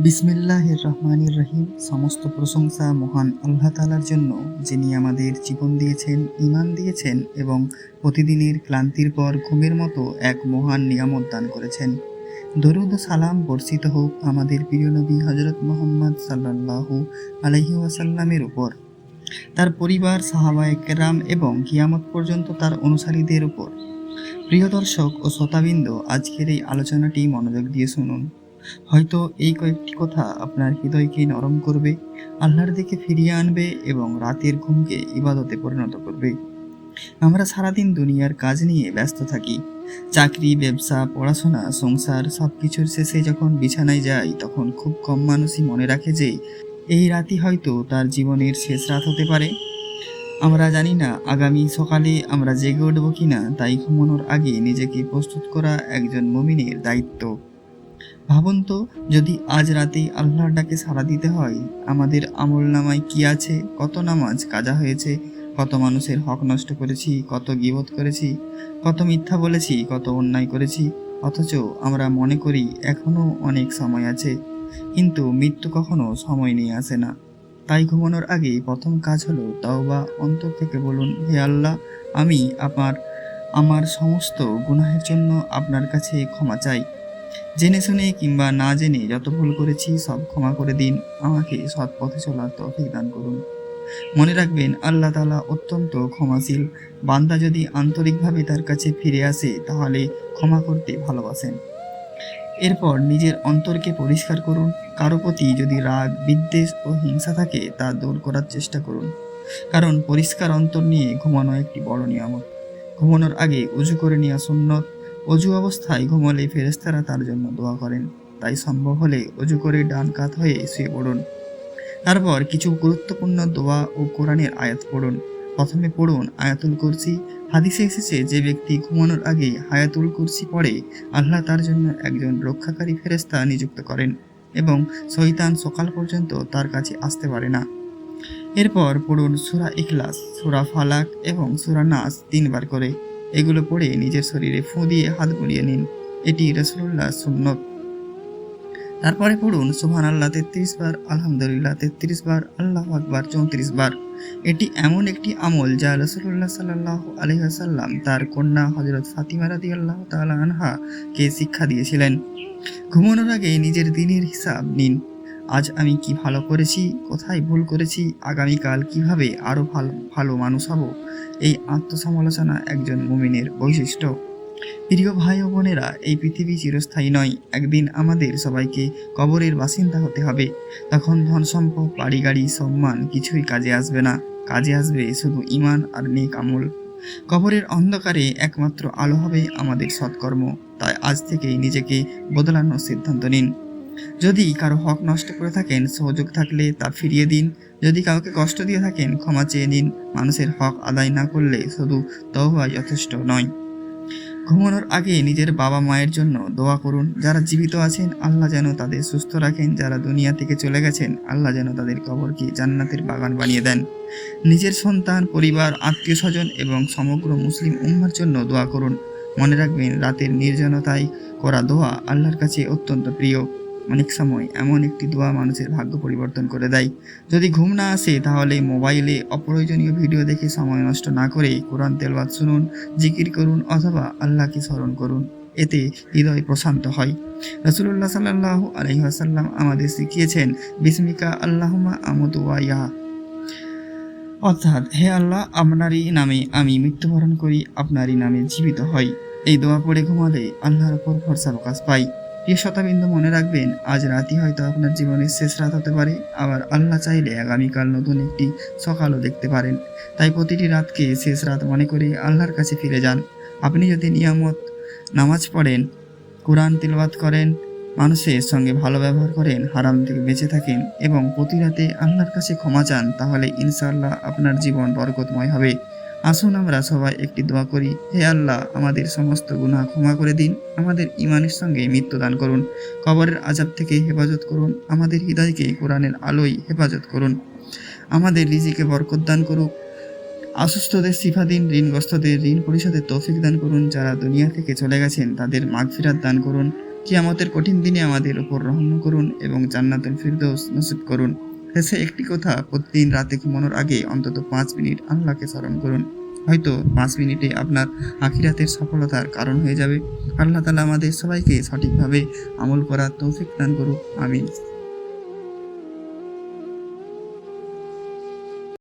বিসমিল্লাহির রহমানির রহিম। সমস্ত প্রশংসা মহান আল্লাহ তাআলার জন্য, যিনি আমাদের জীবন দিয়েছেন, ঈমান দিয়েছেন এবং প্রতিদিনের ক্লান্তির পর ঘুমের মতো এক মহান নিয়ামত দান করেছেন। দরুদ ও সালাম বর্ষিত হোক আমাদের প্রিয় নবী হযরত মুহাম্মদ সাল্লাল্লাহু আলাইহি ওয়াসাল্লামের উপর, তার পরিবার, সাহাবায়ে কেরাম এবং কিয়ামত পর্যন্ত তার অনুসারীদের উপর। প্রিয় দর্শক ও শ্রোতাবৃন্দ, আজকের এই আলোচনাটি মনোযোগ দিয়ে শুনুন। হয়তো এই কয়েকটি কথা আপনার হৃদয়কে নরম করবে, আল্লাহর দিকে ফিরিয়ে আনবে এবং রাতের ঘুমকে ইবাদতে পরিণত করবে। আমরা সারাদিন দুনিয়ার কাজ নিয়ে ব্যস্ত থাকি। চাকরি, ব্যবসা, পড়াশোনা, সংসার সবকিছুর শেষে যখন বিছানায় যাই, তখন খুব কম মানুষই মনে রাখে যে এই রাতই হয়তো তার জীবনের শেষ রাত হতে পারে। আমরা জানি না আগামী সকালে আমরা জেগে উঠব কিনা, তাই ঘুমানোর আগে নিজেকে প্রস্তুত করা একজন মুমিনের দায়িত্ব। ভাবুন তো, যদি আজ রাতেই আল্লাহর ডাকে সাড়া দিতে হয়, আমাদের আমলনামায় কি আছে? কত নামাজ কাজা হয়েছে, কত মানুষের হক নষ্ট করেছি, কত গীবত করেছি, কত মিথ্যা বলেছি, কত অন্যায় করেছি। অথচ আমরা মনে করি এখনো অনেক সময় আছে, কিন্তু মৃত্যু কখনো সময় নিয়ে আসে না। তাই ঘুমানোর আগে প্রথম কাজ হলো তওবা। অন্তর থেকে বলুন, হে আল্লাহ, আমি আমার সমস্ত গুনাহের জন্য আপনার কাছে ক্ষমা চাই। জেনে শুনে কিংবা না জেনে যত ভুল করেছি সব ক্ষমা করে দিন। আমাকে সৎ পথে চলার তৌফিক দান করুন। মনে রাখবেন, আল্লাহ তাআলা অত্যন্ত ক্ষমাশীল। বান্দা যদি আন্তরিকভাবে তার কাছে ফিরে আসে, তাহলে ক্ষমা করতে ভালোবাসেন। এরপর নিজের অন্তরকে পরিষ্কার করুন। কারো প্রতি যদি রাগ, বিদ্বেষ ও হিংসা থাকে, তা দূর করার চেষ্টা করুন, কারণ পরিষ্কার অন্তর নিয়ে ঘুমানো একটি বড় নিয়ামত। ঘুমানোর আগে উজু করে নেওয়া সুন্নত। অজু অবস্থায় ঘুমালে ফেরেশতারা তার জন্য দোয়া করেন, তাই সম্ভব হলে অজু করে ডান কাত হয়ে শুয়ে পড়ুন। তারপর কিছু গুরুত্বপূর্ণ দোয়া ও কোরআনের আয়াত পড়ুন। প্রথমে পড়ুন আয়াতুল কুরসি। হাদিসে এসেছে, যে ব্যক্তি ঘুমানোর আগে আয়াতুল কুরসি পড়ে, আল্লাহ তার জন্য একজন রক্ষাকারী ফেরেশতা নিযুক্ত করেন এবং শয়তান সকাল পর্যন্ত তার কাছে আসতে পারে না। এরপর পড়ুন সূরা ইখলাস, সূরা ফালাক এবং সূরা নাস ৩ বার করে। এগুলো পড়ে নিজের শরীরে ফু দিয়ে হাত বুলিয়ে নিন। এটি রাসূলুল্লাহ সুন্নত। তারপরে পড়ুন সুবহানাল্লাহ ৩৩ বার, আলহামদুলিল্লাহ ৩৩ বার, আল্লাহু আকবার ৩৪ বার। এটি এমন একটি আমল যা রাসূলুল্লাহ সাল্লাল্লাহু আলাইহি ওয়াসাল্লাম তার কন্যা হযরত ফাতিমা রাদিয়াল্লাহু তাআলা আনহা কে শিক্ষা দিয়েছিলেন। ঘুমানোর আগে নিজের দিনের হিসাব নিন। আজ আমি কি ভালো করেছি, কোথায় ভুল করেছি, আগামীকাল কিভাবে আরও ভালো মানুষ হব। এই আত্মসমালোচনা একজন মুমিনের বৈশিষ্ট্য। প্রিয় ভাই ও বোনেরা, এই পৃথিবী চিরস্থায়ী নয়। একদিন আমাদের সবাইকে কবরের বাসিন্দা হতে হবে। তখন ধন সম্পদ, বাড়ি গাড়ি, সম্মান কিছুই কাজে আসবে না। কাজে আসবে শুধু ঈমান আর নেক আমল। কবরের অন্ধকারে একমাত্র আলো হবে আমাদের সৎকর্ম। তাই আজ থেকেই নিজেকে বদলানোর সিদ্ধান্ত নিন। যদি কারো হক নষ্ট করে থাকেন, সুযোগ থাকলে তা ফিরিয়ে দিন। যদি কাউকে কষ্ট দিয়ে থাকেন, ক্ষমা চেয়ে নিন। মানুষের হক আদায় না করলে শুধু তওবা যথেষ্ট নয়। ঘুমানোর আগে নিজের বাবা মায়ের জন্য দোয়া করুন। যারা জীবিত আছেন, আল্লাহ যেন তাদের সুস্থ রাখেন। যারা দুনিয়া থেকে চলে গেছেন, আল্লাহ যেন তাদের কবরকে জান্নাতের বাগান বানিয়ে দেন। নিজের সন্তান, পরিবার, আত্মীয় স্বজন এবং সমগ্র মুসলিম উম্মার জন্য দোয়া করুন। মনে রাখবেন, রাতের নির্জনতায় করা দোয়া আল্লাহর কাছে অত্যন্ত প্রিয়। অনেক সময় এমন একটি দোয়া মানুষের ভাগ্য পরিবর্তন করে দেয়। যদি ঘুম না আসে, তাহলে মোবাইলে অপ্রয়োজনীয় ভিডিও দেখে সময় নষ্ট না করে কোরআন তেলাওয়াত শুনুন, জিকির করুন অথবা আল্লাহকে স্মরণ করুন। এতে হৃদয় প্রশান্ত হয়। রাসূলুল্লাহ সাল্লাল্লাহু আলাইহি ওয়াসাল্লাম আমাদের শিখিয়েছেন, বিসমিকা আল্লাহুম্মা আমুতু ওয়া ইয়া, অর্থাৎ, হে আল্লাহ, আপনারই নামে আমি মৃত্যুবরণ করি, আপনারই নামে জীবিত হই। এই দোয়া পড়ে ঘুমালে আল্লাহর উপর ভরসা প্রকাশ পাই। প্রিয় শতাবিন্দু, মনে রাখবেন, আজ রাতই হয়তো আপনার জীবনের শেষ রাত হতে পারে। আবার আল্লাহ চাইলে আগামীকাল নতুন একটি সকালও দেখতে পারেন। তাই প্রতিটি রাতকে শেষ রাত মনে করে আল্লাহর কাছে ফিরে যান। আপনি যদি নিয়মিত নামাজ পড়েন, কোরআন তিলাওয়াত করেন, মানুষের সঙ্গে ভালো ব্যবহার করেন, হারাম থেকে বেঁচে থাকেন এবং প্রতি রাতে আল্লাহর কাছে ক্ষমা চান, তাহলে ইনশাআল্লাহ আপনার জীবন বরকতময় হবে। আসুন আমরা সবাই একটি দোয়া করি। হে আল্লাহ, আমাদের সমস্ত গুনাহ ক্ষমা করে দিন, আমাদের ঈমানের সঙ্গে মৃত্যু দান করুন, কবরের আযাব থেকে হেফাজত করুন, আমাদের হৃদয়কে কোরআনের আলোয় হেফাজত করুন, আমাদের রিজিকে বরকত দান করুন, অসুস্থদের শিফা দিন, ঋণগ্রস্তদের ঋণ পরিশোধের তৌফিক দান করুন, যারা দুনিয়া থেকে চলে গেছেন তাদের মাগফিরাত দান করুন, কিয়ামতের কঠিন দিনে আমাদের উপর রহম করুন এবং জান্নাতুল ফিরদৌস নসিব করুন। শেষে একটি কথা, প্রতিদিন রাতে ঘুমানোর আগে অন্তত 5 মিনিট আল্লাহকে স্মরণ করুন। হয়তো 5 মিনিটে আপনার আখিরাতের সফলতার কারণ হয়ে যাবে। আল্লাহ তাআলা আমাদের সবাইকে সঠিকভাবে আমল করার তৌফিক দান করুক। আমিন।